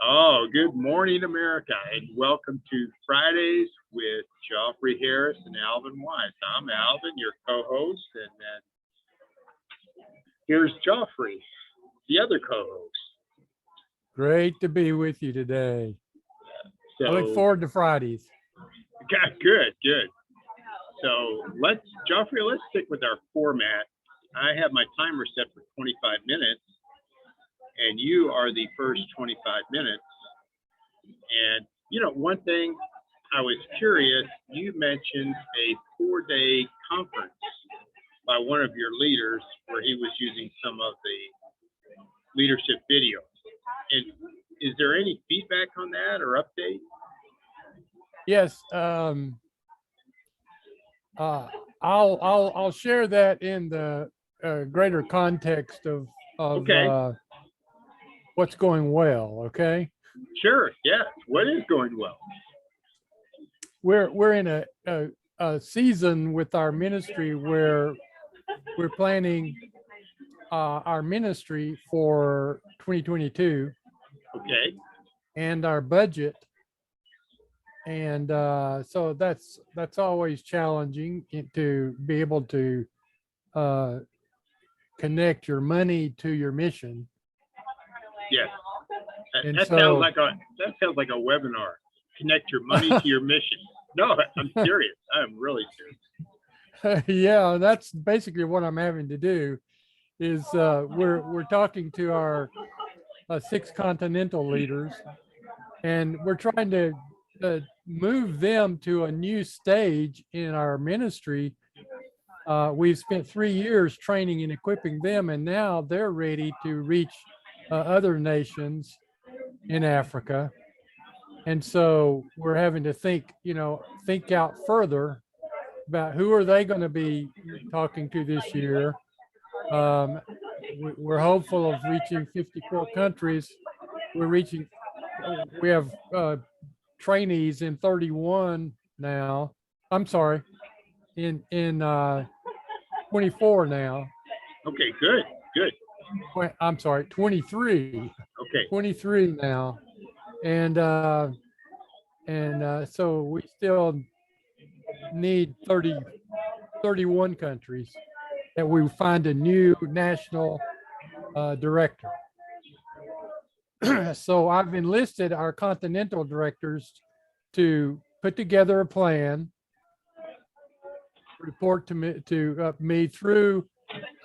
Oh, good morning, America, and welcome to Fridays with Geoffrey Harris and Alvin Weiss. I'm Alvin, your co-host, and then here's Geoffrey, the other co-host. Great to be with you today. So, I look forward to Fridays. good. So Geoffrey, let's stick with our format. I have my timer set for 25 minutes, and you are the first 25 minutes. And, one thing I was curious, you mentioned a 4-day conference by one of your leaders where he was using some of the leadership videos. And is there any feedback on that or update? Yes, I'll share that in the greater context of Okay. what's going well. Okay, Sure. Yeah. What is going well? we're in a season with our ministry where we're planning our ministry for 2022 Okay. and our budget. And so that's always challenging to be able to connect your money to your mission. Yes. And That sounds like a webinar. Connect your money to your mission. No, I'm serious. I'm really serious. Yeah, that's basically what I'm having to do. Is we're talking to our 6 continental leaders, and we're trying to move them to a new stage in our ministry. We've spent 3 years training and equipping them, and now they're ready to reach other nations in Africa. And so we're having to think out further about who are they going to be talking to this year. We're hopeful of reaching 54 countries. We have trainees in 31 now. I'm sorry, in 24 now. Okay, good. I'm sorry, 23. Okay. 23 now. And so we still need 31 countries that we find a new national director. So I've enlisted our continental directors to put together a plan, report to me through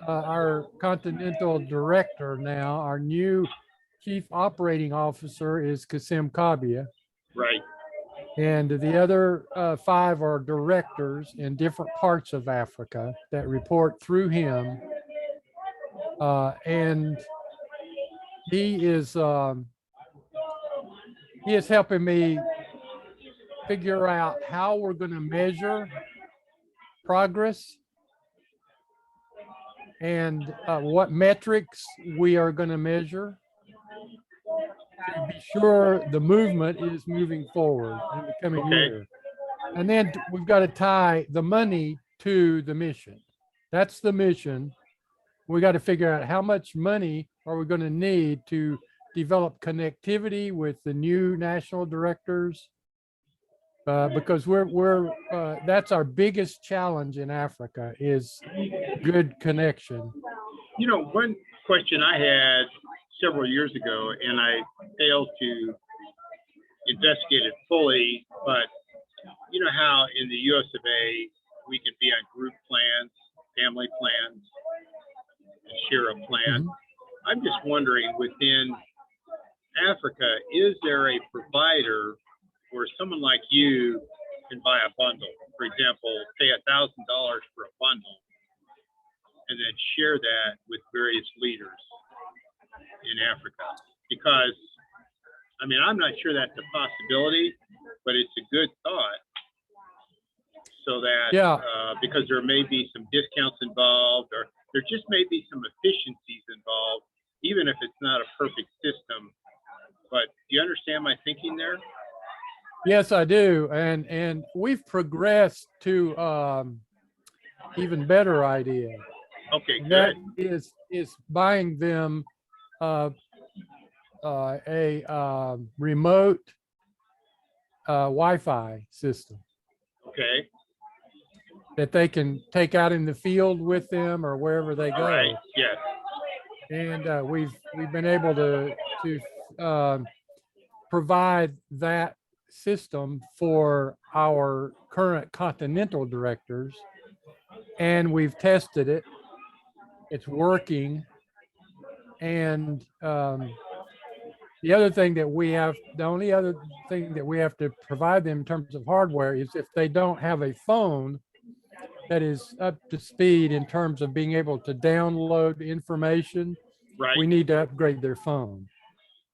our continental director now. Our new chief operating officer is Kasim Kabia. Right. And the other 5 are directors in different parts of Africa that report through him. And he is helping me figure out how we're going to measure progress and what metrics we are going to measure to be sure the movement is moving forward in the coming year. And then we've got to tie the money to the mission. That's the mission. We got to figure out how much money are we going to need to develop connectivity with the new national directors, because that's our biggest challenge in Africa is good connection. One question I had several years ago, and I failed to investigate it fully, but you know how in the US of A, we can be on group plans, family plans, and share a plan. Mm-hmm. I'm just wondering, within Africa, is there a provider where someone like you can buy a bundle? For example, pay $1,000 for a bundle and then share that with various leaders in Africa. Because, I'm not sure that's a possibility, but it's a good thought. So that, because there may be some discounts involved, or there just may be some efficiencies involved, even if it's not a perfect system. But do you understand my thinking there? Yes, I do. And we've progressed to even better idea. Okay, good. That is buying them a remote Wi-Fi system Okay. that they can take out in the field with them or wherever they All go. right. Yes. And we've been able to provide that system for our current continental directors, and we've tested it. It's working. And the other thing that we have, the only other thing that we have to provide them in terms of hardware is if they don't have a phone that is up to speed in terms of being able to download information, Right. we need to upgrade their phone.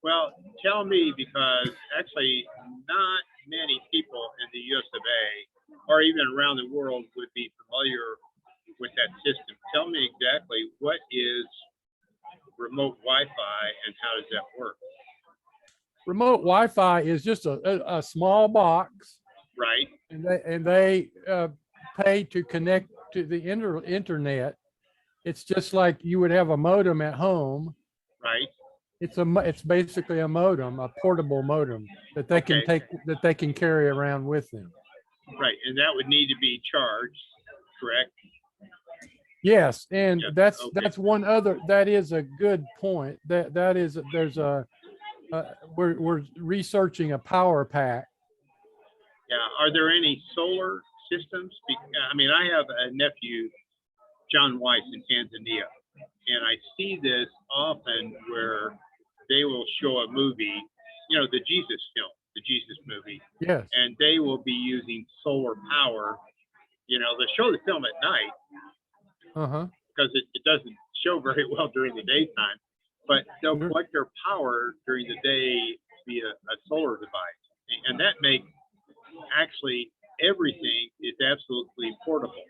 Well, tell me, because actually not many people in the US of A or even around the world would be familiar with that system. Tell me exactly what is remote Wi-Fi and how does that work? Remote Wi-Fi is just a small box, Right. and they pay to connect to the internet. It's just like you would have a modem at home. Right. It's basically a modem, a portable modem that they can Okay. that they can carry around with them. Right. And that would need to be charged, correct? Yes, and Yeah, that's okay. one other, that is a good point. That is, there's we're researching a power pack. Yeah. Are there any solar systems? I mean, I have a nephew, John Weiss, in Tanzania, and I see this often where they will show a movie, you know, the Jesus film, the Jesus movie, Yes. and they will be using solar power. You know, they show the film at night because it doesn't show very well during the daytime, but they'll collect their power during the day via a solar device, and that makes actually everything is absolutely portable.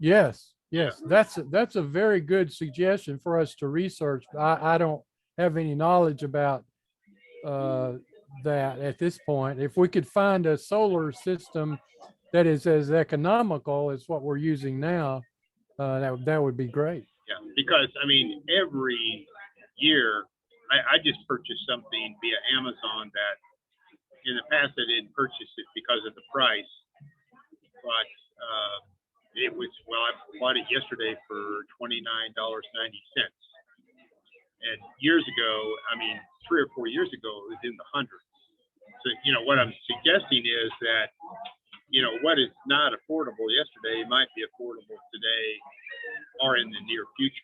Yes, yes, that's a very good suggestion for us to research. I don't have any knowledge about that at this point. If we could find a solar system that is as economical as what we're using now, that would be great. Yeah, because I mean, every year I just purchased something via Amazon that in the past I didn't purchase it because of the price, but it was, well, I bought it yesterday for $29.90. And years ago, I mean, 3 or 4 years ago, it was in the hundreds. So, you know, what I'm suggesting is that, you know, what is not affordable yesterday might be affordable today or in the near future.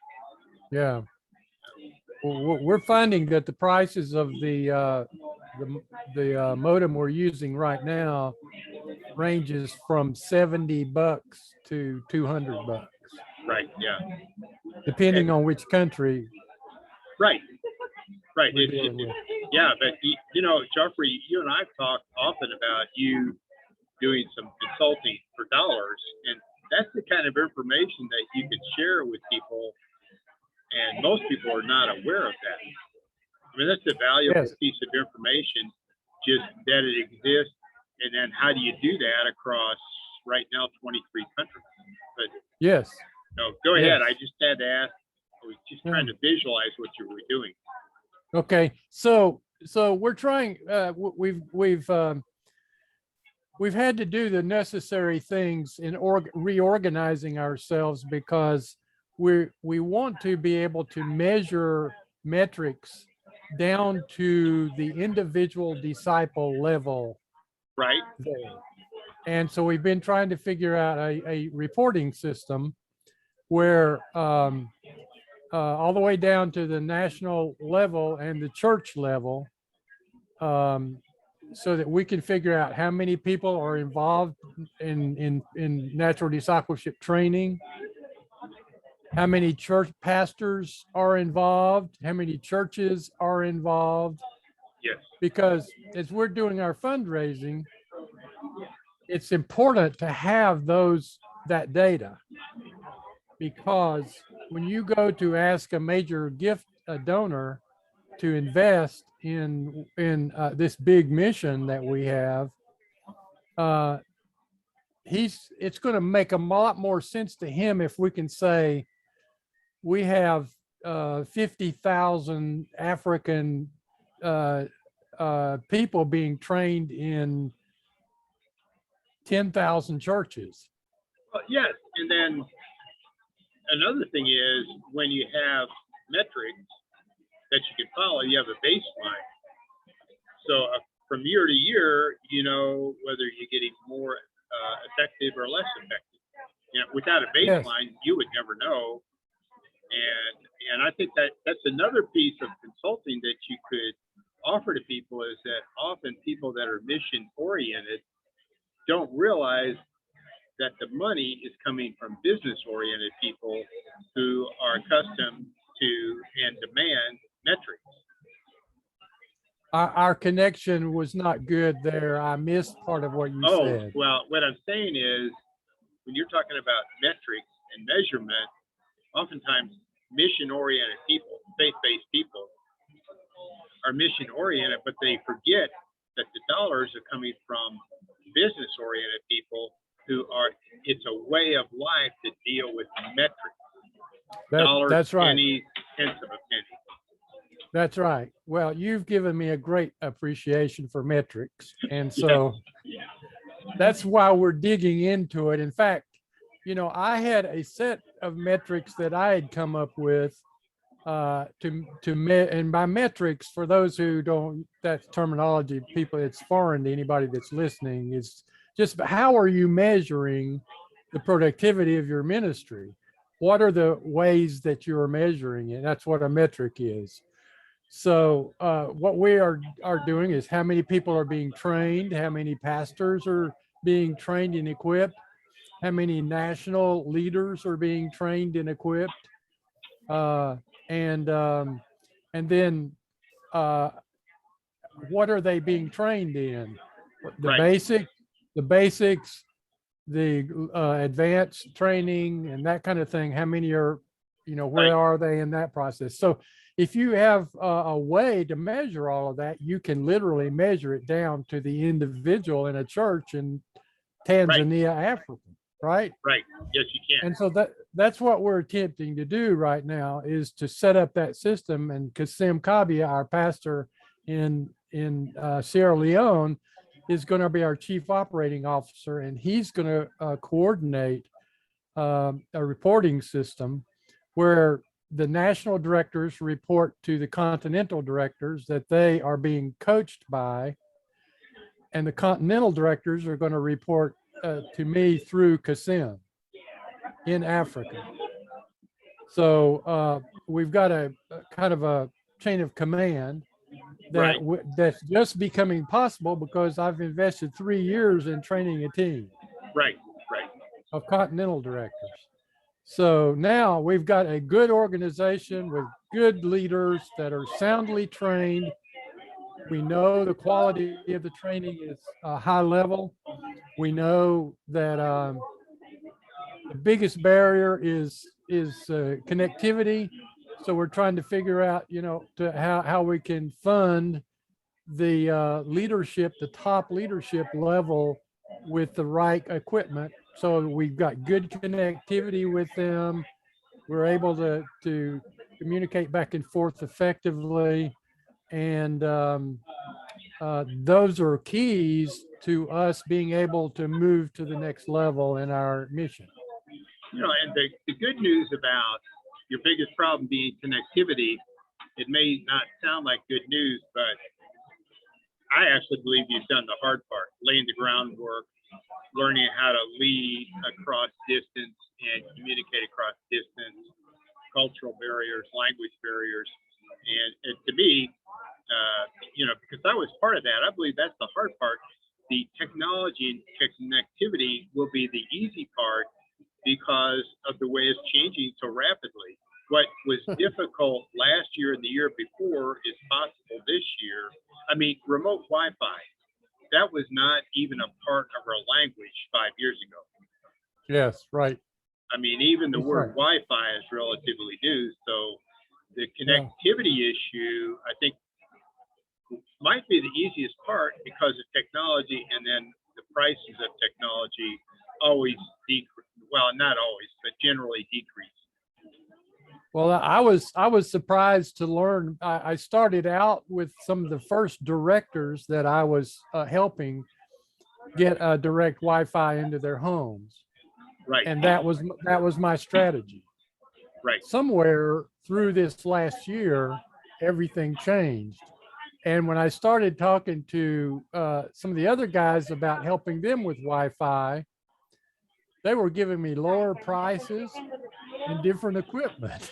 Yeah. Well, we're finding that the prices of the modem we're using right now ranges from $70 to $200, Right. Yeah. depending on which country. Right. Right. we're dealing with. Yeah, but you know, Geoffrey, you and I've talked often about you doing some consulting for dollars, and that's the kind of information that you can share with people, and most people are not aware of that. I mean, that's a valuable Yes. piece of information, just that it exists, and then how do you do that across right now 23 countries? But Yes. no, go ahead. Yes. I just had to ask. I was just trying to visualize what you were doing. Okay, so we're trying. We've had to do the necessary things in reorganizing ourselves because we want to be able to measure metrics down to the individual disciple level. Right. There. And so we've been trying to figure out a reporting system where all the way down to the national level and the church level, so that we can figure out how many people are involved in natural discipleship training, how many church pastors are involved, how many churches are involved. Yes. Because as we're doing our fundraising, it's important to have that data, because when you go to ask a major donor to invest in this big mission that we have, it's going to make a lot more sense to him if we can say we have 50,000 African people being trained in 10,000 churches. Yes, and then another thing is when you have metrics that you can follow, you have a baseline. So from year to year, you know whether you're getting more effective or less effective. You know, without a baseline, you would never know. And I think that that's another piece of consulting that you could offer to people, is that often people that are mission oriented don't realize that the money is coming from business oriented people who are accustomed to and demand metrics. Our connection was not good there. I missed part of what you said. Well, what I'm saying is when you're talking about metrics and measurement, oftentimes mission-oriented people, faith-based people, are mission-oriented, but they forget that the dollars are coming from business-oriented people who are. It's a way of life to deal with metrics. Dollars, that's right. Pennies, tenths of a penny. That's right. Well, you've given me a great appreciation for metrics, and so that's why we're digging into it. In fact, you know, I had a set of metrics that I had come up with and by metrics, for those who don't, that terminology, people, it's foreign to anybody that's listening, is just how are you measuring the productivity of your ministry? What are the ways that you're measuring it? That's what a metric is. So what we are doing is how many people are being trained, how many pastors are being trained and equipped, how many national leaders are being trained and equipped, and then what are they being trained in? The basics, the advanced training, and that kind of thing. How many are, you know, where are they in that process? So if you have a way to measure all of that, you can literally measure it down to the individual in a church in Tanzania, Africa, right? Right. Yes, you can. And so that's what we're attempting to do right now, is to set up that system. And Kasim Kabia, our pastor in Sierra Leone, is going to be our chief operating officer, and he's going to coordinate a reporting system where the national directors report to the continental directors that they are being coached by, and the continental directors are going to report to me through Kasim in Africa. So we've got a kind of a chain of command that that's just becoming possible because I've invested 3 years in training a team of continental directors. So now we've got a good organization with good leaders that are soundly trained. We know the quality of the training is high level. We know that the biggest barrier is connectivity. So we're trying to figure out, you know, to how we can fund the leadership, the top leadership level, with the right equipment. So we've got good connectivity with them. We're able to communicate back and forth effectively. And those are keys to us being able to move to the next level in our mission. You know, and the good news about your biggest problem being connectivity, it may not sound like good news, but I actually believe you've done the hard part, laying the groundwork, learning how to lead across distance and communicate across distance, cultural barriers, language barriers. And to me, you know, because I was part of that, I believe that's the hard part. The technology and connectivity will be the easy part because of the way it's changing so rapidly. What was difficult last year and the year before is possible this year. I mean, remote Wi-Fi, that was not even a part of our language 5 years ago. Yes, right. I mean, even the word Wi-Fi is relatively new. So the connectivity issue, I think, might be the easiest part because of technology, and then the prices of technology always decrease. Well, not always, but generally decrease. Well, I was surprised to learn. I started out with some of the first directors that I was helping get direct Wi-Fi into their homes, Right, and that was my strategy. right, Somewhere through this last year, everything changed. And when I started talking to some of the other guys about helping them with Wi-Fi, they were giving me lower prices and different equipment.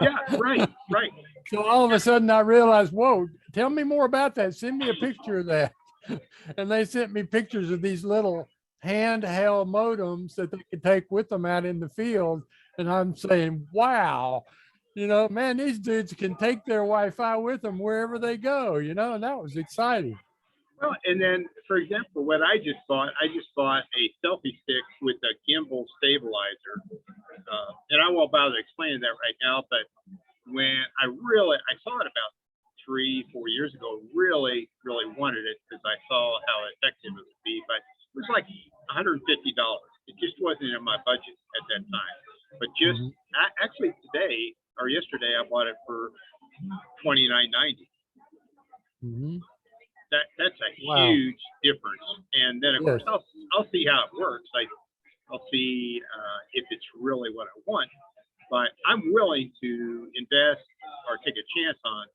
yeah, right, right. So all of a sudden I realized, whoa, tell me more about that. Send me a picture of that. And they sent me pictures of these little handheld modems that they could take with them out in the field. And I'm saying, wow, man, these dudes can take their Wi-Fi with them wherever they go, and that was exciting. Well, and then, for example, what I just bought a selfie stick with a gimbal stabilizer. And I won't bother explaining that right now, but when I saw it about 3, 4 years ago, really, really wanted it because I saw how effective it would be, but it was like $150. It just wasn't in my budget at that time. But just Mhm. actually today or yesterday, I bought it for $29.90. Mhm. That's a Wow. huge difference. And then of Yes. course I'll see how it works. I'll see if it's really what I want. But I'm willing to invest or take a chance on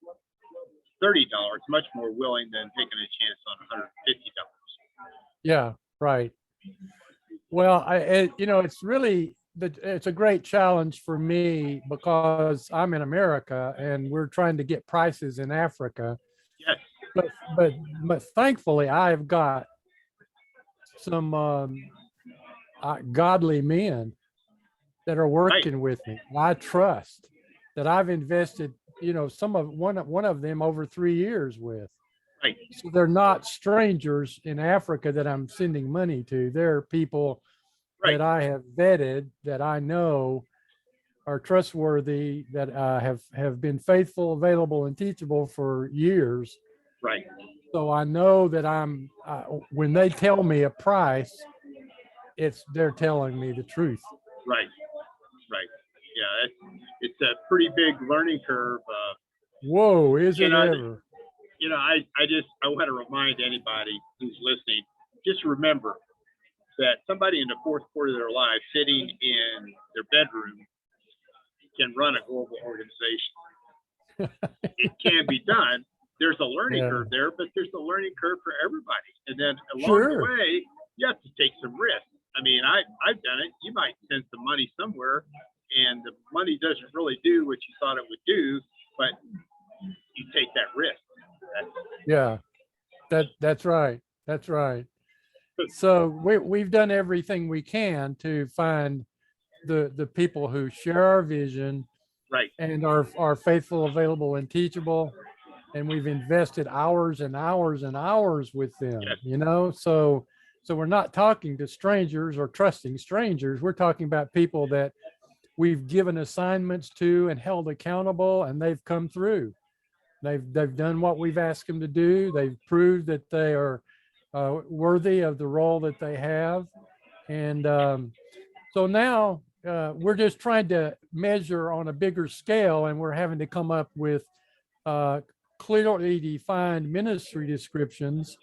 $30. Much more willing than taking a chance on $150. Yeah. Right. Well, it's a great challenge for me because I'm in America and we're trying to get prices in Africa. Yes, But but but thankfully, I've got some godly men that are right, working with me. I trust that I've invested, some of one of them over 3 years with. right, So they're not strangers in Africa that I'm sending money to. They're people right, that I have vetted, that I know are trustworthy, that have been faithful, available, and teachable for years. right, So I know that when they tell me a price, they're telling me the truth. right, right. Yeah, it's a pretty big learning curve. Whoa, is You it know, ever? I want to remind anybody who's listening, just remember that somebody in the fourth quarter of their life sitting in their bedroom can run a global organization. It can be done. There's a learning Yeah, curve there, but there's a learning curve for everybody. And then along the sure. way, you have to take some risks. I mean, I've done it. You might send some money somewhere, and the money doesn't really do what you thought it would do, but you take that risk. Yeah, that's right. That's right. So we've done everything we can to find the people who share our vision Right. and are faithful, available, and teachable. And we've invested hours and hours and hours with them, Yes. So we're not talking to strangers or trusting strangers. We're talking about people that we've given assignments to and held accountable, and they've come through. They've done what we've asked them to do. They've proved that they are worthy of the role that they have. And so now we're just trying to measure on a bigger scale, and we're having to come up with uh, clearly defined ministry descriptions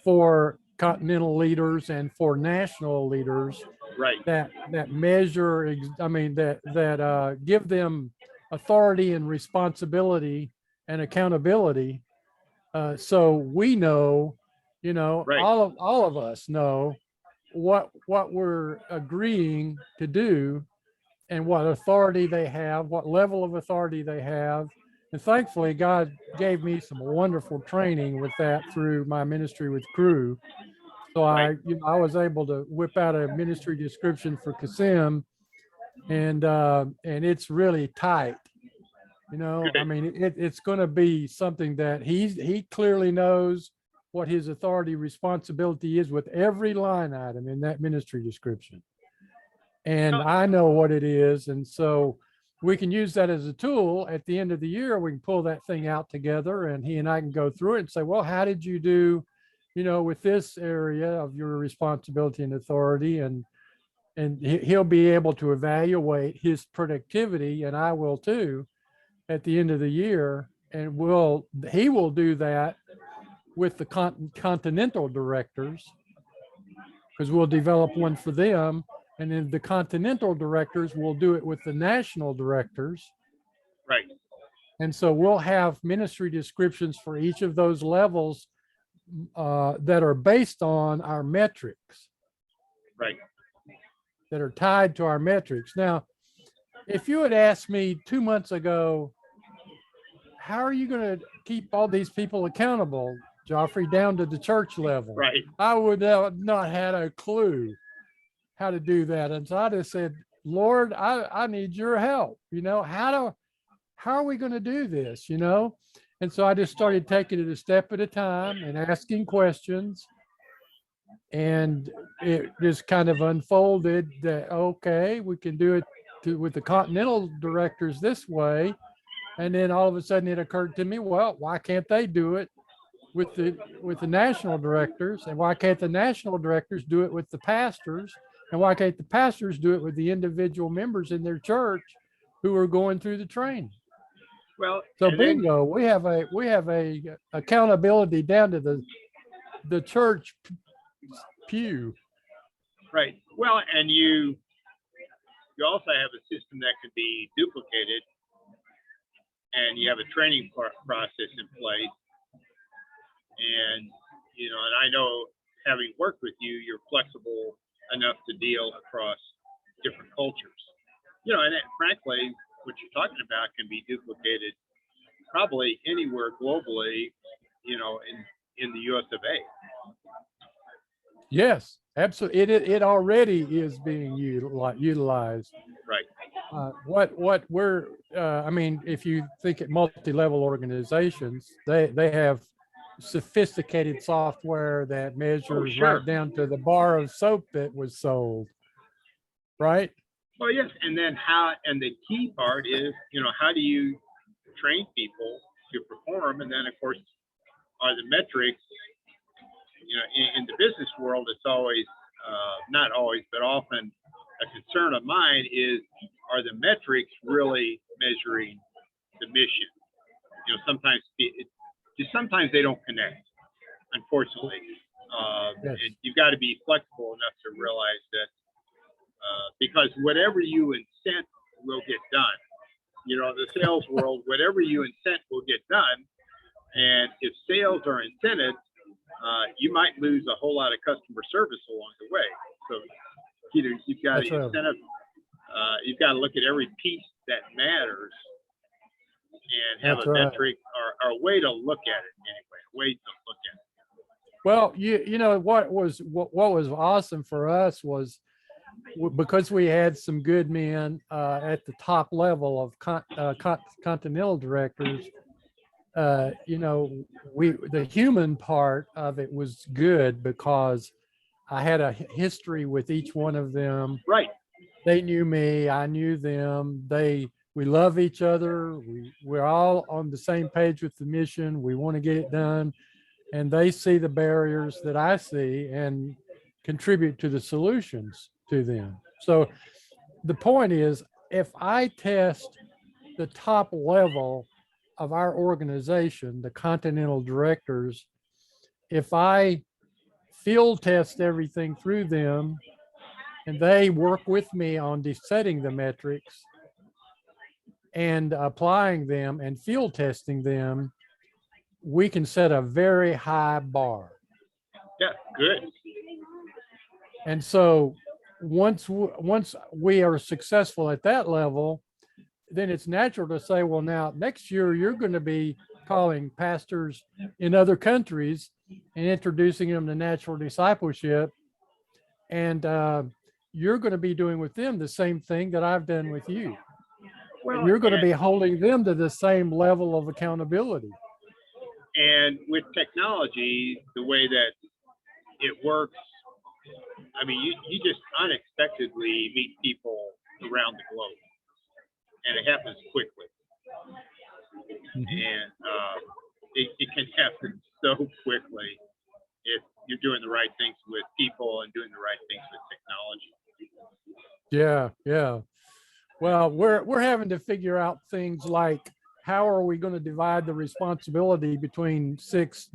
for continental leaders and for national leaders Right. that measure, I mean, that give them authority and responsibility and accountability. So we know, Right. all of us know what we're agreeing to do and what authority they have, what level of authority they have. And thankfully, God gave me some wonderful training with that through my ministry with Crew. So Right. I was able to whip out a ministry description for Kasim, and it's really tight. I Good. mean, it's going to be something that he clearly knows what his authority responsibility is with every line item in that ministry description. And Well, I know what it is. And so we can use that as a tool at the end of the year. We can pull that thing out together and he and I can go through it and say, well, how did you do, with this area of your responsibility and authority? and he'll be able to evaluate his productivity, and I will too, at the end of the year. And he will do that with the continental directors, because we'll develop one for them. And then the continental directors will do it with the national directors. Right. And so we'll have ministry descriptions for each of those levels that are based on our metrics. Right. That are tied to our metrics. Now, if you had asked me 2 months ago, how are you going to keep all these people accountable, Geoffrey, down to the church level? Right. I would have not had a clue how to do that. And so I just said, Lord, I need your help. How are we going to do this? And so I just started taking it a step at a time and asking questions. And it just kind of unfolded that, okay, we can do it with the continental directors this way. And then all of a sudden it occurred to me, well, why can't they do it with the national directors? And why can't the national directors do it with the pastors? And why can't the pastors do it with the individual members in their church who are going through the training? Well, so bingo, we have a accountability down to the church pew. Right. Well, and you also have a system that can be duplicated, and you have a training process in place. And and I know, having worked with you, you're flexible enough to deal across different cultures. And frankly, what you're talking about can be duplicated probably anywhere globally, in the US of A. Yes, absolutely. It already is being utilized. Right. What we're, if you think at multi-level organizations, they have sophisticated software that measures right down to the bar of soap that was sold. Right. Well, yes. And then and the key part is, how do you train people to perform? And then, of course, are the metrics, in the business world, it's always, not always, but often a concern of mine is, are the metrics really measuring the mission? Sometimes they don't connect, unfortunately. Yes. And you've got to be flexible enough to realize that, because whatever you incent will get done. The sales world, whatever you incent will get done. And if sales are incented, you might lose a whole lot of customer service along the way. So, you've got to incentive. You've got to look at every piece that matters and have a metric or a way to look at it anyway. A way to look at it. Well, what was awesome for us was, because we had some good men at the top level of continental directors. The human part of it was good, because I had a history with each one of them. Right. They knew me, I knew them. We love each other. We're all on the same page with the mission. We want to get it done. And they see the barriers that I see and contribute to the solutions to them. So the point is, if I test the top level of our organization, the continental directors, if I field test everything through them and they work with me on setting the metrics and applying them and field testing them, we can set a very high bar. Yeah, good. And so once we are successful at that level, then it's natural to say, well, now next year you're going to be calling pastors in other countries and introducing them to natural discipleship. And you're going to be doing with them the same thing that I've done with you. Well, you're going to be holding them to the same level of accountability. And with technology, the way that it works, you just unexpectedly meet people around the globe, and it happens quickly. Mm-hmm. And it can happen so quickly if you're doing the right things with people and doing the right things with technology. Yeah, yeah. Well, we're having to figure out things like how are we going to divide the responsibility between since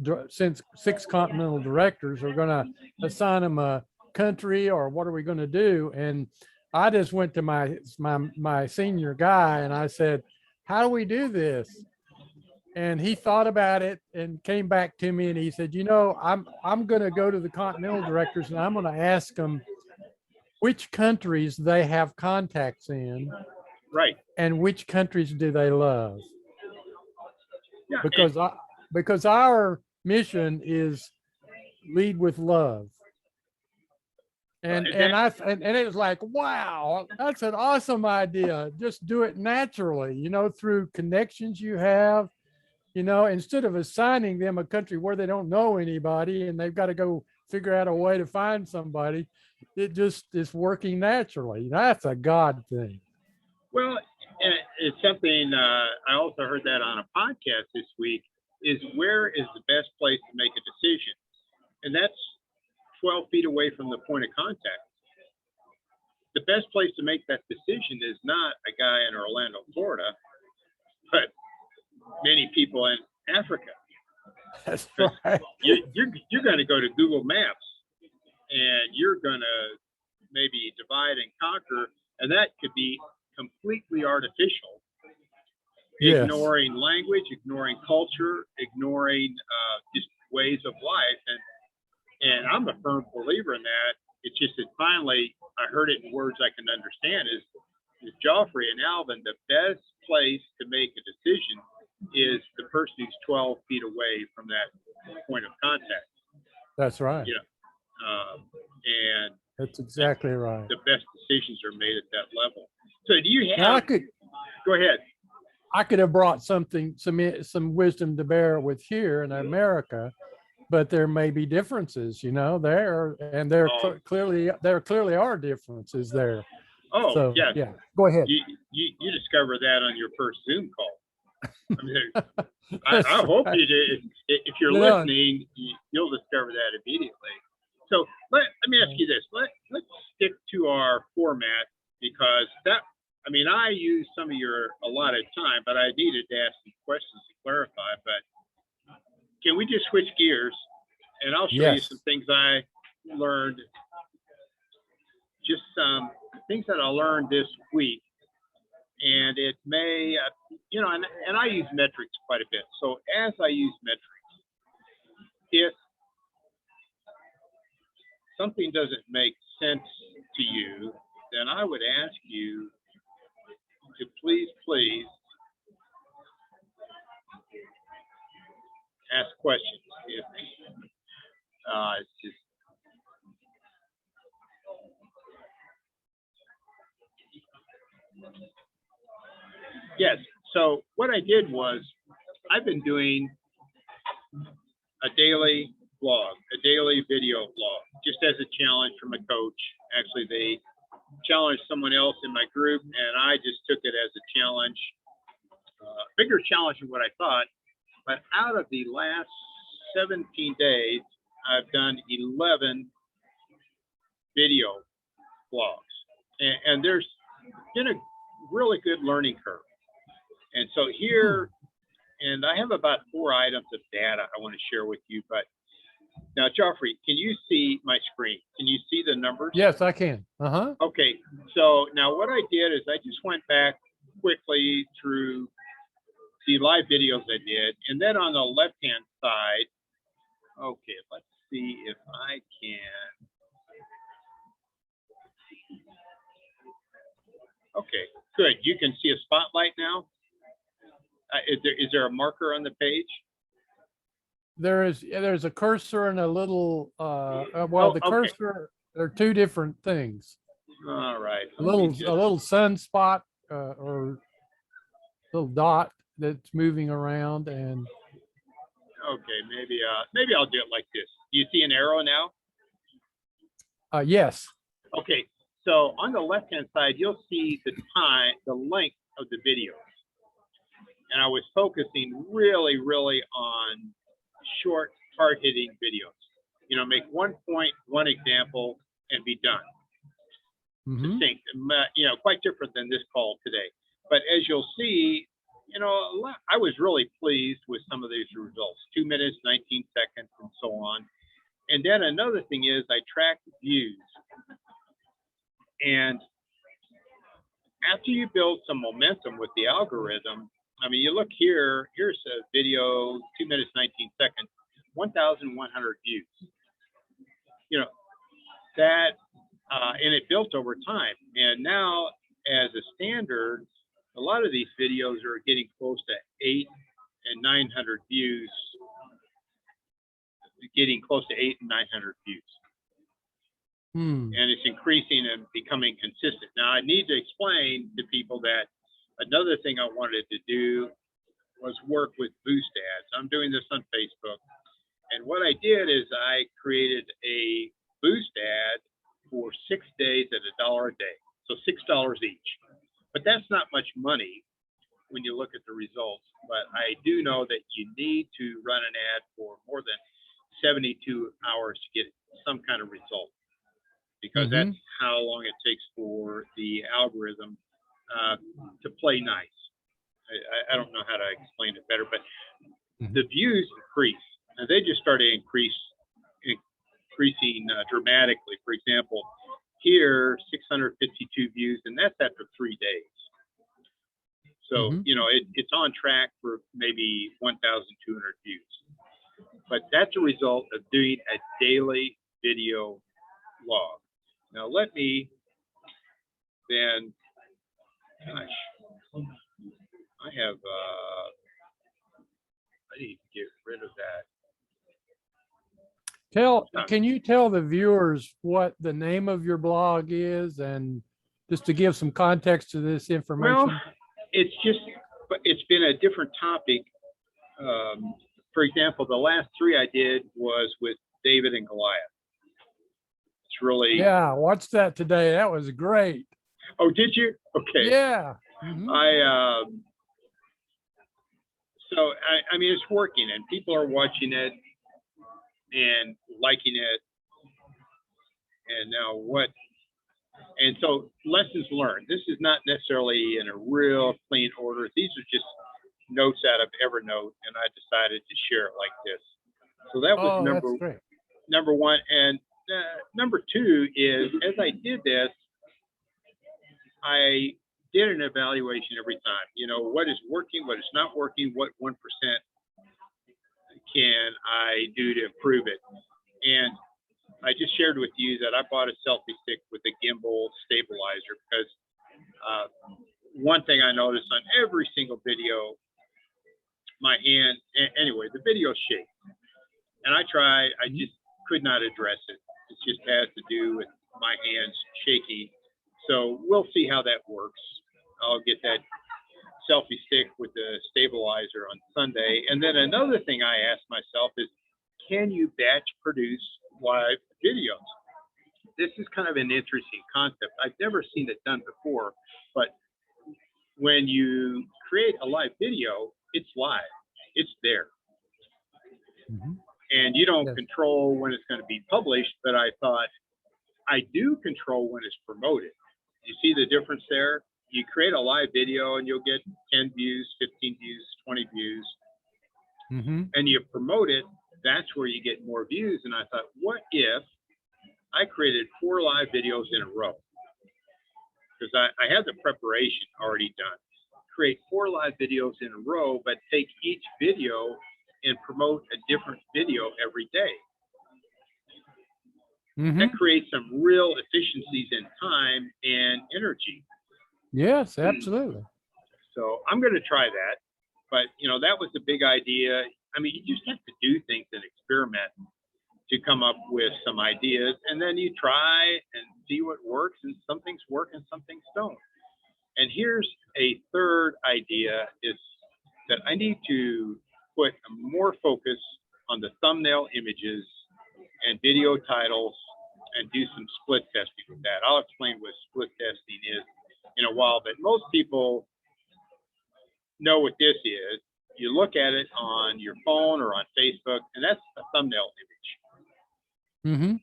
six continental directors are going to assign them a country, or what are we going to do? And I just went to my senior guy and I said, how do we do this? And he thought about it and came back to me and he said, I'm going to go to the continental directors and I'm going to ask them which countries they have contacts in Right. and which countries do they love. Yeah. Because our mission is lead with love. And it was like, wow, that's an awesome idea. Just do it naturally, through connections you have, instead of assigning them a country where they don't know anybody and they've got to go figure out a way to find somebody. It just is working naturally. That's a God thing. Well, and it's something I also heard that on a podcast this week, is where is the best place to make a decision? And that's 12 feet away from the point of contact. The best place to make that decision is not a guy in Orlando, Florida, but many people in Africa. That's right. You're going to go to Google Maps and you're going to maybe divide and conquer, and that could be completely artificial. Yes. Ignoring language, ignoring culture, ignoring just ways of life. And I'm a firm believer in that. It's just that finally I heard it in words I can understand is Geoffrey and Alvin, the best place to make a decision is the person who's 12 feet away from that point of contact. That's right. Yeah. And that's exactly right. The best decisions are made at that level. So do you have, go ahead. I could have brought some wisdom to bear with here in America, but there may be differences, there clearly are differences there. Oh, so, yes. Yeah. Go ahead. You discover that on your first Zoom call. I mean, I hope you did. If you're listening, you'll discover that immediately. So let me ask you this. Let's stick to our format, because I used some of your allotted time, but I needed to ask some questions to clarify. But can we just switch gears, and I'll show you some things I learned, just some things that I learned this week. And it may, and I use metrics quite a bit. So as I use metrics, if something doesn't make sense to you, then I would ask you to please ask questions. If it's just yes. So what I did was I've been doing a daily vlog, a daily video vlog, just as a challenge from a coach. Actually, they challenged someone else in my group, and I just took it as a challenge, bigger challenge than what I thought. But out of the last 17 days, I've done 11 video vlogs, and there's been a really good learning curve. And so here, and I have about 4 items of data I want to share with you. But now, Geoffrey, can you see my screen? Can you see the numbers? Yes, I can. Okay. So now what I did is I just went back quickly through the live videos I did. And then on the left-hand side, okay, let's see if I can. Okay, good. You can see a spotlight now. Is there a marker on the page? There's a cursor and a little the cursor, they're 2 different things. All right. A little sunspot or little dot that's moving around, and okay, maybe I'll do it like this. Do you see an arrow now? Yes. Okay. So on the left-hand side, you'll see the length of the video. And I was focusing really on short, hard-hitting videos. Make one point, one example, and be done. succinct, quite different than this call today. But as you'll see, I was really pleased with some of these results, 2 minutes, 19 seconds, and so on. And then another thing is I track views. And after you build some momentum with the algorithm, I mean, you look here, here's a video, 2 minutes, 19 seconds, 1,100 views. And it built over time. And now, as a standard, a lot of these videos are getting close to 800 and 900 views, getting close to 800 and 900 views. And it's increasing and becoming consistent. Now, I need to explain to people that another thing I wanted to do was work with boost ads. I'm doing this on Facebook. And what I did is I created a boost ad for 6 days at $1 a day. So $6 each. But that's not much money when you look at the results. But I do know that you need to run an ad for more than 72 hours to get some kind of result, because that's how long it takes for the algorithm to play nice. I don't know how to explain it better, but the views increase. And they just started increasing dramatically. For example, here, 652 views, and that's after 3 days. So, it's on track for maybe 1,200 views. But that's a result of doing a daily video log. Now, let me then, gosh, I need to get rid of that. Can you tell the viewers what the name of your blog is, and just to give some context to this information? Well, it's been a different topic. For example, the last 3 I did was with David and Goliath. It's really... Yeah, I watched that today. That was great. Oh, did you? Okay. Yeah. I mean, it's working, and people are watching it and liking it. And now and so lessons learned. This is not necessarily in a real clean order. These are just notes out of Evernote, and I decided to share it like this. So that was number 1. And number 2 is, as I did this, I did an evaluation every time. What is working, what is not working, what 1% can I do to improve it. And I just shared with you that I bought a selfie stick with a gimbal stabilizer, because one thing I noticed on every single video, my hand, anyway, the video shakes. And I just could not address it. It just has to do with my hands shaking. So we'll see how that works. I'll get that selfie stick with the stabilizer on Sunday. And then another thing I asked myself is, can you batch produce live videos? This is kind of an interesting concept. I've never seen it done before, but when you create a live video, it's live, it's there. And you don't control when it's going to be published, but I thought I do control when it's promoted. You see the difference there? You create a live video and you'll get 10 views, 15 views, 20 views, and you promote it, that's where you get more views. And I thought, what if I created 4 live videos in a row? Because I had the preparation already done. Create 4 live videos in a row, but take each video and promote a different video every day. That creates some real efficiencies in time and energy. Yes, absolutely. So I'm going to try that. But, that was the big idea. I mean, you just have to do things and experiment to come up with some ideas. And then you try and see what works. And some things work and some things don't. And here's a third idea, is that I need to put more focus on the thumbnail images and video titles and do some split testing with that. I'll explain what split testing is in a while, but most people know what this is. You look at it on your phone or on Facebook, and that's a thumbnail image.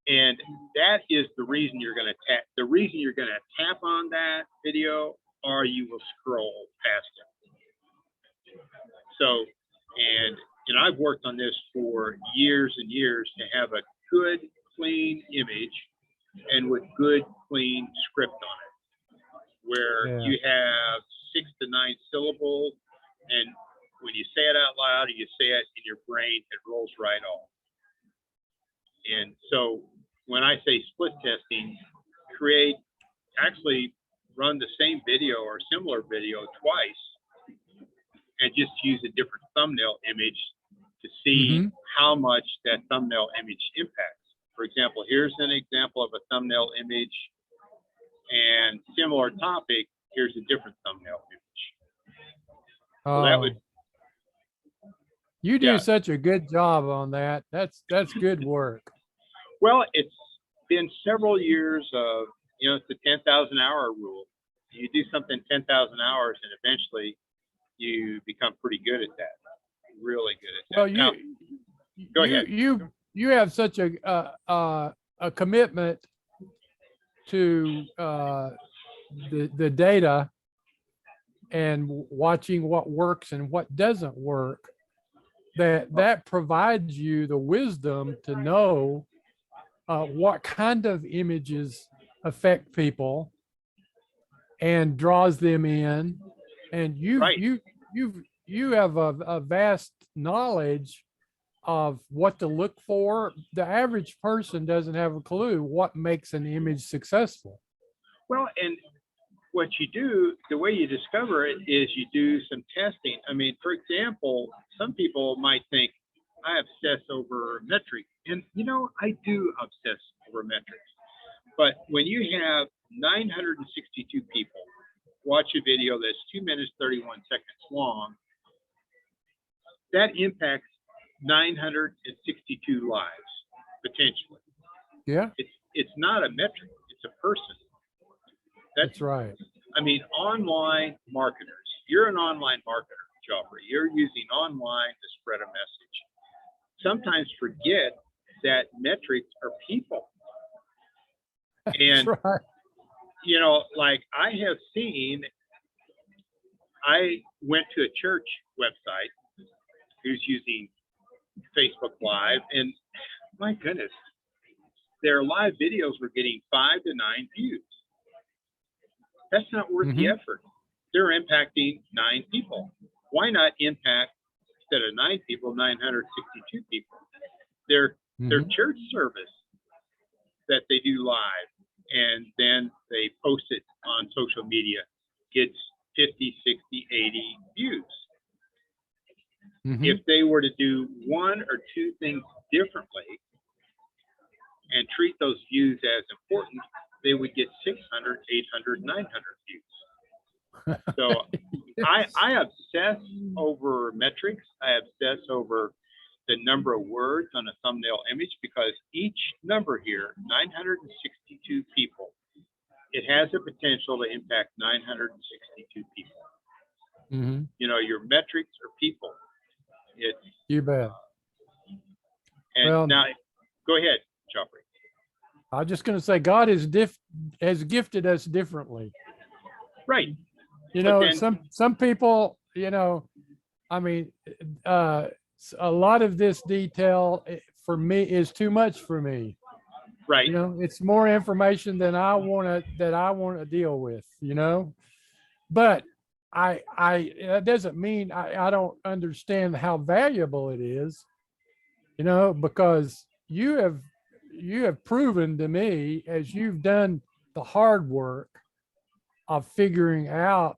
And that is the reason you're going to tap. The reason you're going to tap on that video, or you will scroll past it. So, and I've worked on this for years and years to have a good, clean image and with good, clean script on it, where you have 6 to 9 syllables, and when you say it out loud or you say it in your brain, it rolls right off. And so when I say split testing, actually run the same video or similar video twice and just use a different thumbnail image to see how much that thumbnail image impacts. For example, here's an example of a thumbnail image, and similar topic, here's a different thumbnail image. So that would, you do such a good job on that. That's good work. Well, it's been several years of, it's the 10,000 hour rule. You do something 10,000 hours and eventually you become pretty good at that. Really good at that. Well, now, go ahead. You have such a commitment to the data and watching what works and what doesn't work, that provides you the wisdom to know what kind of images affect people and draws them in, and you have a vast knowledge of what to look for. The average person doesn't have a clue what makes an image successful. Well, and what you do, the way you discover it is you do some testing. I mean, for example, some people might think, I obsess over metrics. And, I do obsess over metrics. But when you have 962 people watch a video that's 2 minutes, 31 seconds long, that impacts 962 lives, potentially. Yeah. It's not a metric, it's a person. That's right. I mean, online marketers, you're an online marketer, Geoffrey. You're using online to spread a message. Sometimes forget that metrics are people. And, that's right. like I have seen, I went to a church website who's using Facebook Live, and my goodness, their live videos were getting 5 to 9 views. That's not worth the effort. They're impacting 9 people. Why not impact, instead of 9 people, 962 people? Their church service that they do live, and then they post it on social media, gets 50, 60, 80 views. If they were to do 1 or 2 things differently and treat those views as important, they would get 600, 800, 900 views. So I obsess over metrics. I obsess over the number of words on a thumbnail image, because each number here, 962 people, it has the potential to impact 962 people. Your metrics are people. You bet. And now, go ahead, Geoffrey. I'm just going to say, God has gifted us differently. Right. Some people, I mean, a lot of this detail for me is too much for me. Right. It's more information than I want to deal with, but that doesn't mean I don't understand how valuable it is, because you have proven to me, as you've done the hard work of figuring out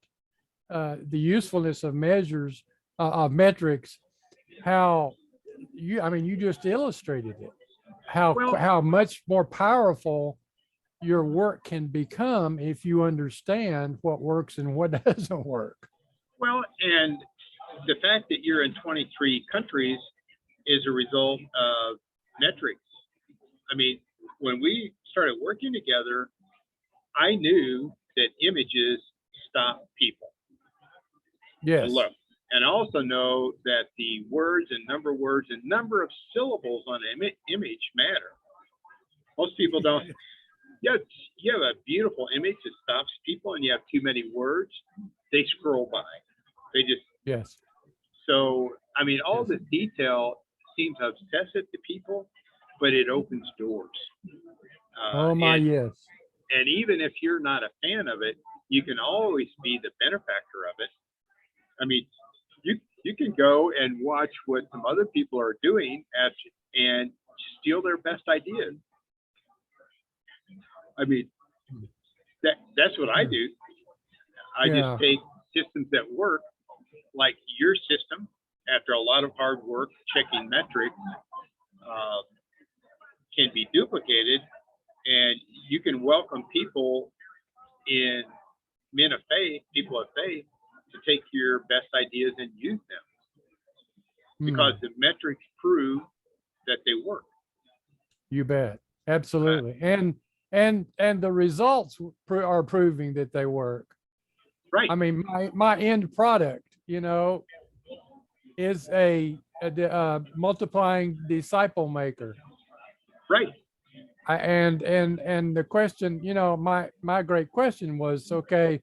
the usefulness of measures, of metrics, how you just illustrated it, how much more powerful your work can become if you understand what works and what doesn't work. Well, and the fact that you're in 23 countries is a result of metrics. I mean, when we started working together, I knew that images stop people. Yes. And I also know that the words and number of syllables on an image matter. Most people don't. Yeah, you have a beautiful image that stops people, and you have too many words, they scroll by. They just Yes. so. I mean, all Yes. this detail seems obsessive to people, but it opens doors. Oh my, And yes. even if you're not a fan of it, you can always be the benefactor of it. I mean, you can go and watch what some other people are doing and steal their best ideas. I mean, that's what I do. I just Yeah. take systems that work, like your system. After a lot of hard work checking metrics, uh, can be duplicated, and you can welcome people in men of faith, people of faith, to take your best ideas and use them because Mm, the metrics prove that they work. you bet. Uh, Absolutely. And the results are proving that they work. right, I mean, my end product, is a multiplying disciple maker. right, And the question, my great question was, okay,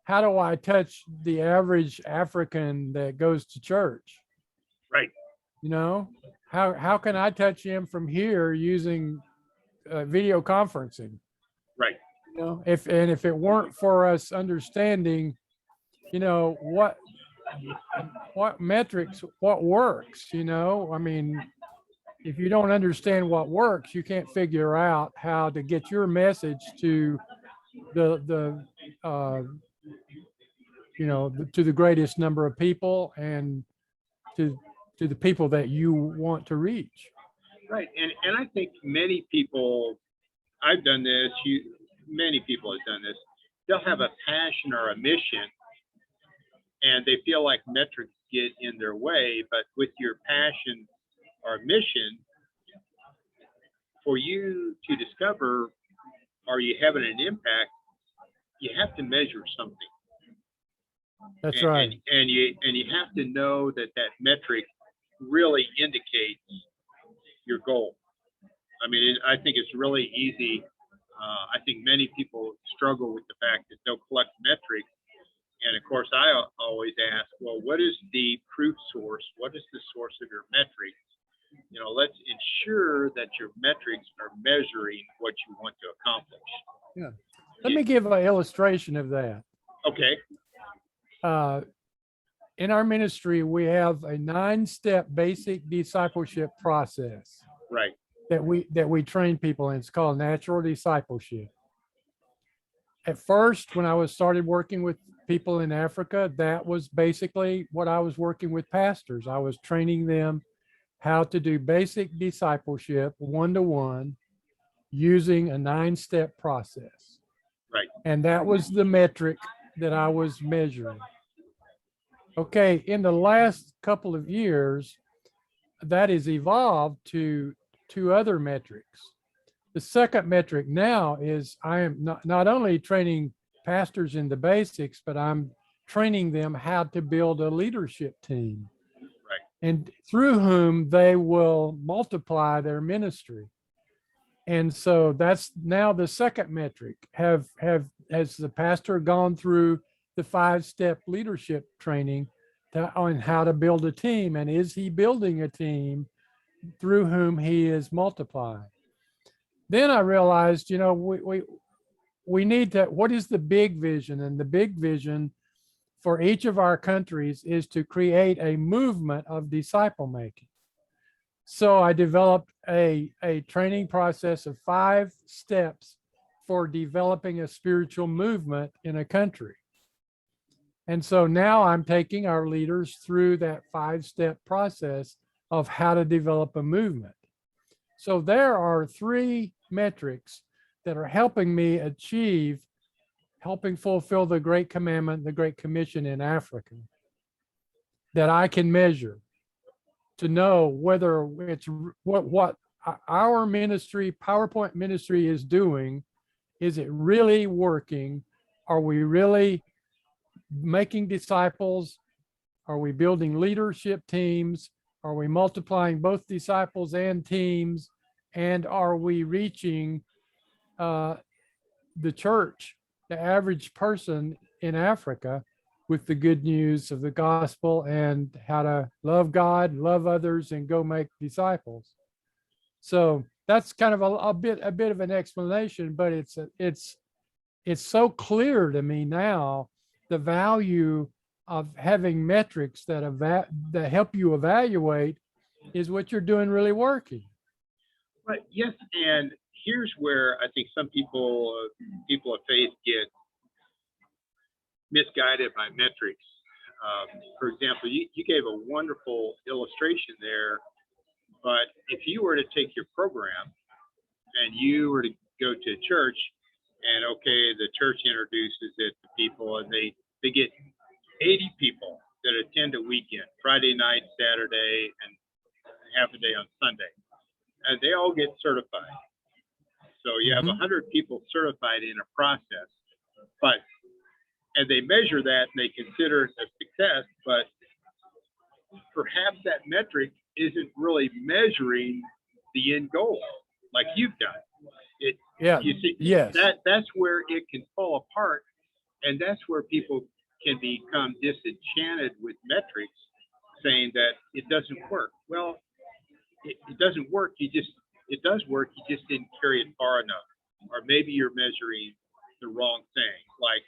how do I touch the average African that goes to church? right, You know, how can I touch him from here using video conferencing? right, If it weren't for us understanding, what metrics, what works, I mean, if you don't understand what works, you can't figure out how to get your message to the to the greatest number of people and to the people that you want to reach. right. And I think many people, I've done this. Many people have done this. They'll have a passion or a mission, and they feel like metrics get in their way. But with your passion or mission, for you to discover, are you having an impact? You have to measure something, That's and, right. you have to know that metric really indicates your goal. I mean, I think it's really easy. I think many people struggle with the fact that they'll collect metrics. And of course, I always ask, well, what is the proof source? What is the source of your metrics? Let's ensure that your metrics are measuring what you want to accomplish. Yeah. Let me give an illustration of that. Okay. In our ministry, we have a 9-step basic discipleship process Right. that we train people in. It's called natural discipleship. At first, when I was started working with people in Africa, that was basically what I was working with pastors. I was training them how to do basic discipleship one-to-one using a 9-step process. Right. And that was the metric that I was measuring. Okay, in the last couple of years, that has evolved to 2 other metrics. The second metric now is I am not only training pastors in the basics, but I'm training them how to build a leadership team. Right. And through whom they will multiply their ministry. And so that's now the second metric. Has the pastor gone through the 5-step leadership training on how to build a team? And is he building a team through whom he is multiplying? Then I realized, we need to, what is the big vision? And the big vision for each of our countries is to create a movement of disciple making. So I developed a training process of 5 steps for developing a spiritual movement in a country. And so now I'm taking our leaders through that 5-step process of how to develop a movement. So there are 3 metrics that are helping me helping fulfill the Great Commandment, the Great Commission in Africa, that I can measure to know whether it's what our ministry, PowerPoint ministry, is doing. Is it really working? Are we really making disciples? Are we building leadership teams? Are we multiplying both disciples and teams? and are we reaching the church, the average person in Africa, with the good news of the gospel and how to love God, love others, and go make disciples. So that's kind of a bit of an explanation, but it's so clear to me now the value of having metrics that help you evaluate is what you're doing really working. Right. Yes, and here's where I think some people of faith get misguided by metrics. For example, you gave a wonderful illustration there, but if you were to take your program and you were to go to church, and okay, the church introduces it to people, and they get 80 people that attend a weekend, Friday night, Saturday, and half a day on Sunday, and they all get certified. So you have 100 people certified in a process, and they measure that and they consider it a success, but perhaps that metric isn't really measuring the end goal like you've done. You see, yes, that's where it can fall apart, and that's where people can become disenchanted with metrics, saying that it doesn't work. Well, it doesn't work. It does work. You just didn't carry it far enough, or maybe you're measuring the wrong thing. Like,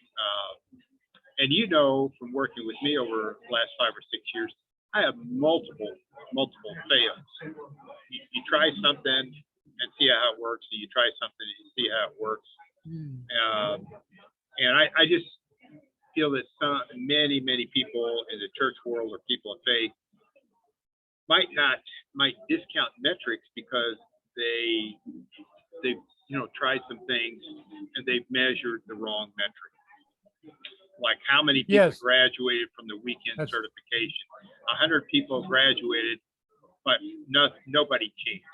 and you know, from working with me over the last 5 or 6 years, I have multiple fails. You try something and see how it works, and you try something and you see how it works. And I just feel that many people in the church world or people of faith might discount metrics because they tried some things and they've measured the wrong metric. Like how many people graduated from the weekend certification? 100 people graduated, but nobody changed.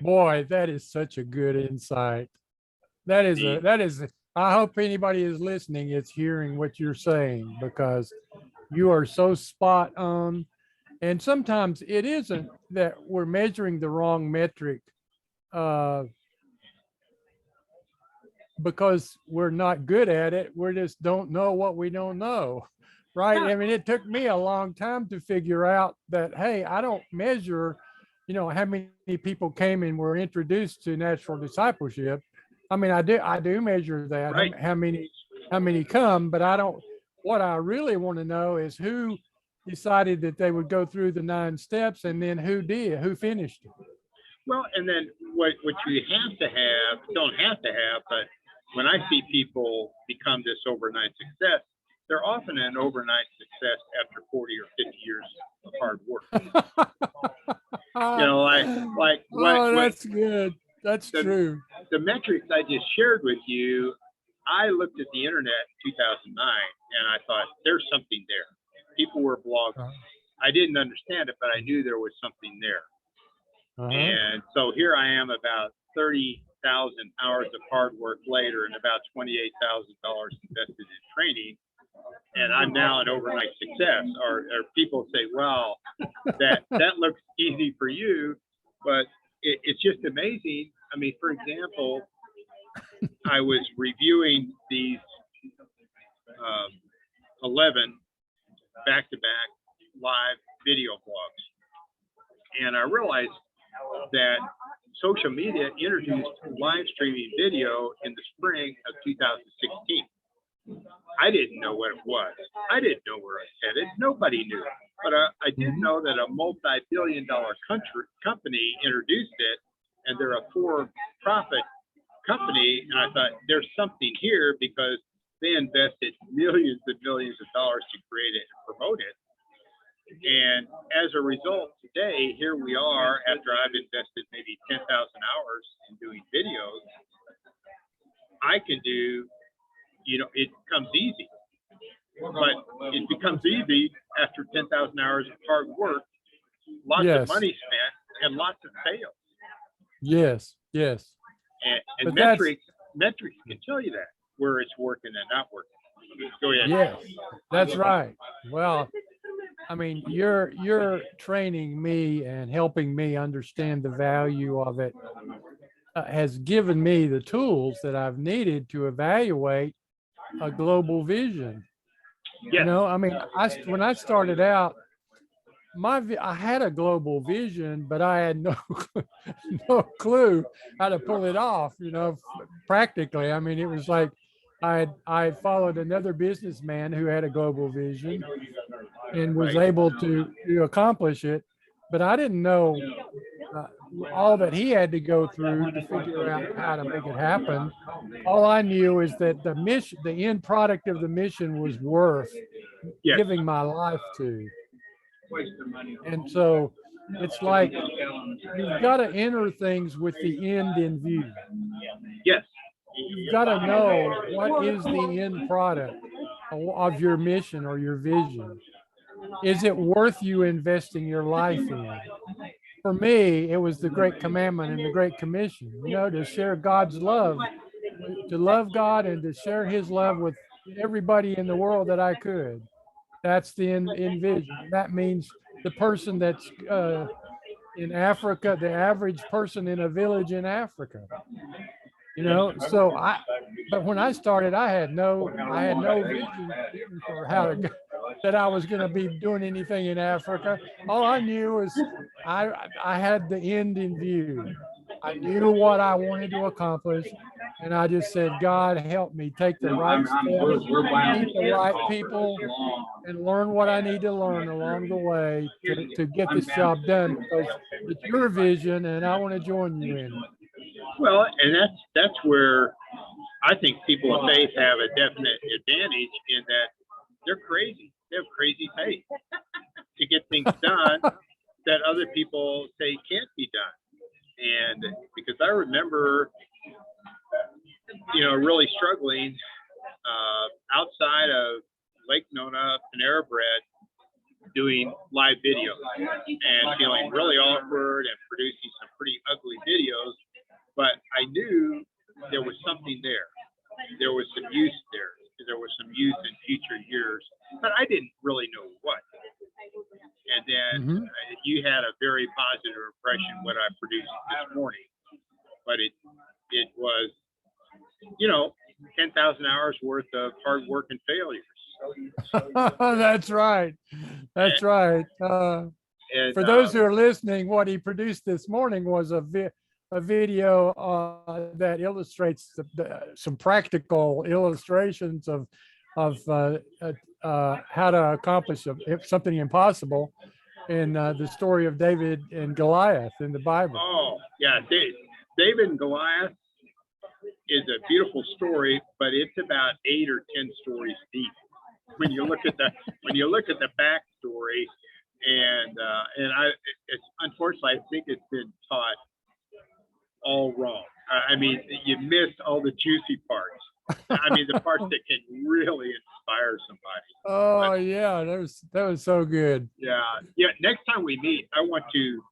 Boy, that is such a good insight. That is I hope anybody is listening is hearing what you're saying, because you are so spot on. And sometimes it isn't that we're measuring the wrong metric because we're not good at it. We just don't know what we don't know, right? I mean, it took me a long time to figure out that, hey, I don't measure, how many people came and were introduced to natural discipleship. I mean, I do measure that, right. how many come, but I don't. What I really want to know is who decided that they would go through the 9 steps, and then who finished it. Well, and then what you don't have to have, but when I see people become this overnight success, they're often an overnight success after 40 or 50 years of hard work. That's good. That's true. The metrics I just shared with you, I looked at the internet in 2009 and I thought, there's something there. People were blogging. I didn't understand it, but I knew there was something there. And so here I am, about 30,000 hours of hard work later, and about $28,000 invested in training, and I'm now an overnight success. Or people say, "Well, that looks easy for you," but it's just amazing. I mean, for example, I was reviewing these 11 back-to-back live video blogs, and I realized that social media introduced live streaming video in the spring of 2016. I didn't know what it was. I didn't know where I was headed. Nobody knew. But I did know that a multi-billion-dollar company introduced it, and they're a for-profit company. And I thought, there's something here, because they invested millions and millions of dollars to create it and promote it. And as a result, today, here we are, after I've invested maybe 10,000 hours in doing videos, I can do, it becomes easy. But it becomes easy after 10,000 hours of hard work, lots of money spent, and lots of sales. Yes. And metrics can tell you that, where it's working and not working. Go ahead. Yes, that's right. Well, I mean, you're training me and helping me understand the value of it, has given me the tools that I've needed to evaluate a global vision. Yes. I mean, when I started out, I had a global vision, but I had no clue how to pull it off, practically. I mean, it was like I followed another businessman who had a global vision and was able to accomplish it, but I didn't know uh, all that he had to go through to figure out how to make it happen. All I knew is that the end product of the mission was worth Yes. giving my life to. And so it's like you've got to enter things with the end in view. Yes. You've got to know what is the end product of your mission or your vision. Is it worth you investing your life in? For me, it was the Great Commandment and the Great Commission, to share God's love, to love God and to share his love with everybody in the world that I could. That's the end vision. That means the person that's in Africa, the average person in a village in Africa. So but when I started, I had no vision for that I was going to be doing anything in Africa. All I knew was I had the end in view. I knew what I wanted to accomplish, and I just said, God, help me take the right steps, meet the right people, and learn what I need to learn along the way to get this job done, because it's your vision, and I want to join you in it. Well, and that's where I think people of faith have a definite advantage in that they're crazy. They have crazy faith to get things done that other people say can't be done. And because I remember, really struggling outside of Lake Nona, Panera Bread, doing live videos and feeling really awkward and producing some pretty ugly videos. But I knew there was something there. There was some use there. There was some use in future years, but I didn't really know what. And then you had a very positive impression what I produced this morning, but it was, 10,000 hours worth of hard work and failures. That's right. That's right. For those who are listening, what he produced this morning was a video that illustrates some practical illustrations of how to accomplish something impossible in the story of David and Goliath in the Bible. Oh, yeah. David and Goliath is a beautiful story, but it's about 8 or 10 stories deep when you look at the backstory. And it's unfortunately, I think it's been taught all wrong. I mean, you missed all the juicy parts. I mean, the parts that can really inspire somebody. Oh, yeah, that was so good. Yeah. Next time we meet, I want to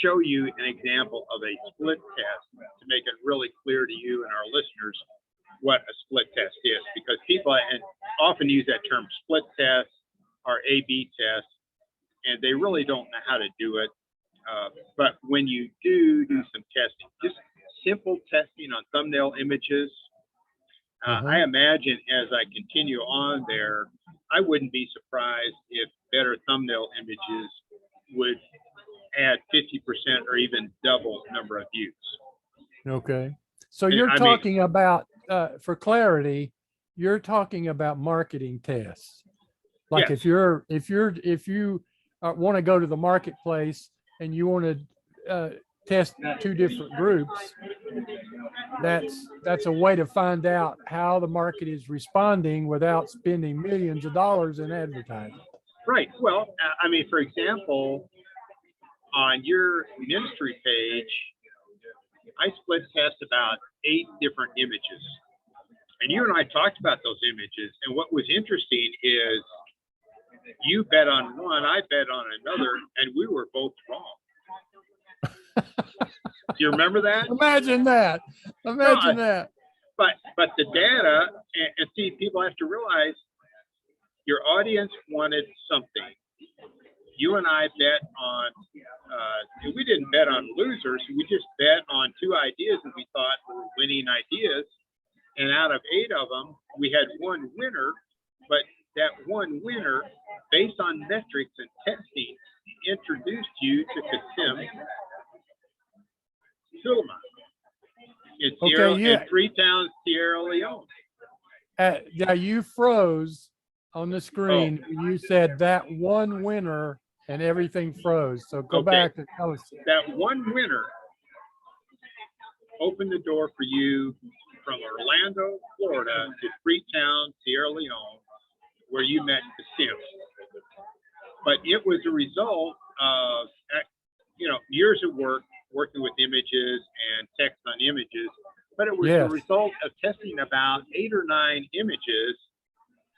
show you an example of a split test to make it really clear to you and our listeners what a split test is, because people often use that term split test or A/B test, and they really don't know how to do it. But when you do some testing, just simple testing on thumbnail images, I imagine as I continue on there, I wouldn't be surprised if better thumbnail images would add 50% or even double number of views. Okay. So you're talking about, for clarity, you're talking about marketing tests. Like yes. if you want to go to the marketplace and you want to test 2 different groups, that's a way to find out how the market is responding without spending millions of dollars in advertising. Right. Well, I mean, for example, on your ministry page, I split test about 8 different images. And you and I talked about those images. And what was interesting is you bet on one, I bet on another, and we were both wrong. Do you remember that? Imagine that. Imagine that. But the data, and see, people have to realize your audience wanted something. You and I bet on, we didn't bet on losers. We just bet on 2 ideas that we thought were winning ideas. And out of 8 of them, we had 1 winner, but that 1 winner, based on metrics and testing, introduced you to Kasim Suleiman in, in Freetown, Sierra Leone. Now you froze on the screen. You said that 1 winner and everything froze. So go back and tell us. That 1 winner opened the door for you from Orlando, Florida to Freetown, Sierra Leone, where you met Kasim. But it was a result of, years of work, working with images and text on images, but it was a result of testing about 8 or 9 images.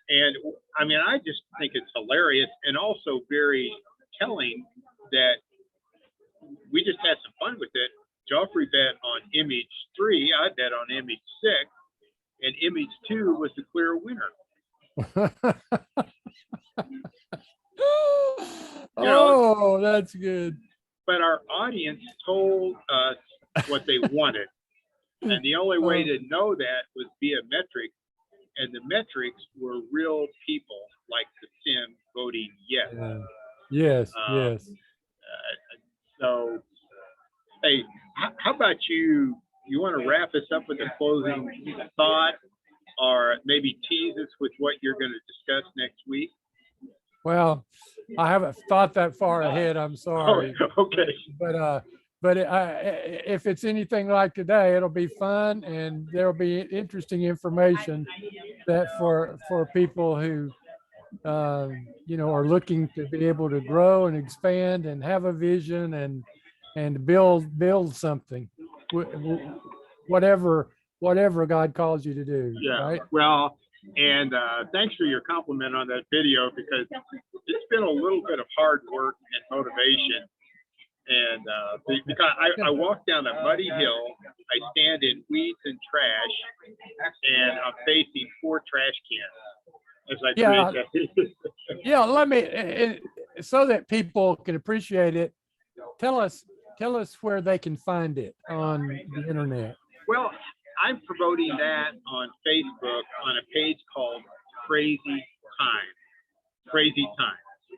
And I mean, I just think it's hilarious and also very telling that we just had some fun with it. Geoffrey bet on image 3, I bet on image 6, and image 2 was the clear winner. That's good. But our audience told us what they wanted. And the only way to know that was via metrics. And the metrics were real people like Kasim voting yes. Yes. So, hey, how about you? You want to wrap us up with a closing thought, or maybe tease us with what you're going to discuss next week? Well, I haven't thought that far ahead. I'm sorry. Okay. But if it's anything like today, it'll be fun, and there'll be interesting information that for people who are looking to be able to grow and expand and have a vision and build something, whatever God calls you to do. Yeah. Right? Well, and thanks for your compliment on that video, because it's been a little bit of hard work and motivation. And because I walk down a muddy hill, I stand in weeds and trash, and I'm facing 4 trash cans as I create that. Let me, so that people can appreciate it, tell us where they can find it on the internet. Well, I'm promoting that on Facebook on a page called Crazy Time.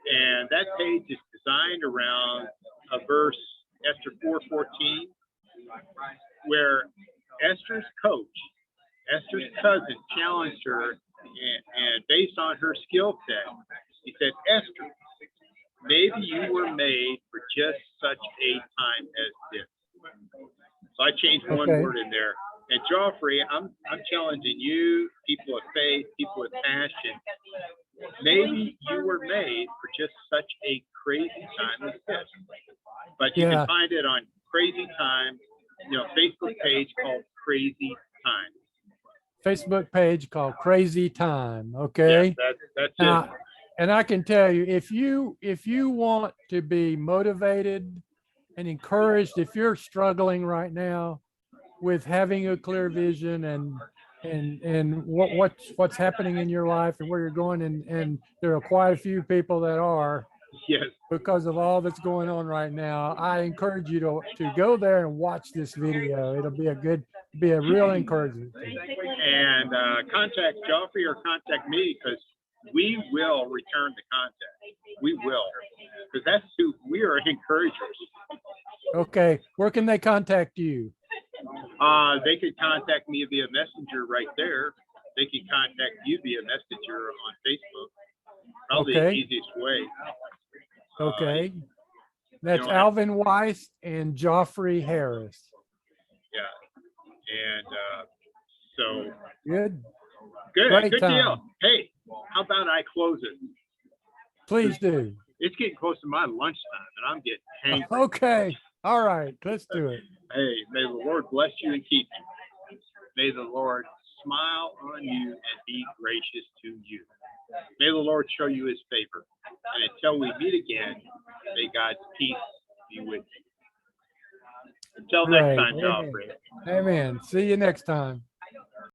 And that page is designed around a verse, Esther 4:14, where Esther's coach, Esther's cousin, challenged her, and based on her skill set, he said, Esther, maybe you were made for just such a time as this. So I changed one word in there. And Geoffrey, I'm challenging you, people of faith, people with passion. Maybe you were made for just such a crazy time as this. But you can find it on Crazy Time, Facebook page called Crazy Time. Facebook page called Crazy Time. Okay. Yeah, that's it. And I can tell you, if you want to be motivated and encouraged, if you're struggling right now with having a clear vision and what's happening in your life and where you're going, and there are quite a few people that are, because of all that's going on right now, I encourage you to go there and watch this video. It'll be a real encouragement. And contact Geoffrey or contact me, because we will return the contact. We will, because that's who we are, encouragers. Okay, where can they contact you? They could contact me via Messenger right there. They can contact you via Messenger on Facebook. Probably the easiest way. Okay. That's Alvin Weiss and Geoffrey Harris. Yeah. And so. Good. Good deal. Hey, how about I close it? Please do. It's getting close to my lunchtime, and I'm getting hangry. Okay. All right. Let's do it. Hey, may the Lord bless you and keep you. May the Lord smile on you and be gracious to you. May the Lord show you his favor. And until we meet again, may God's peace be with you. Until next time, Geoffrey. Amen. See you next time.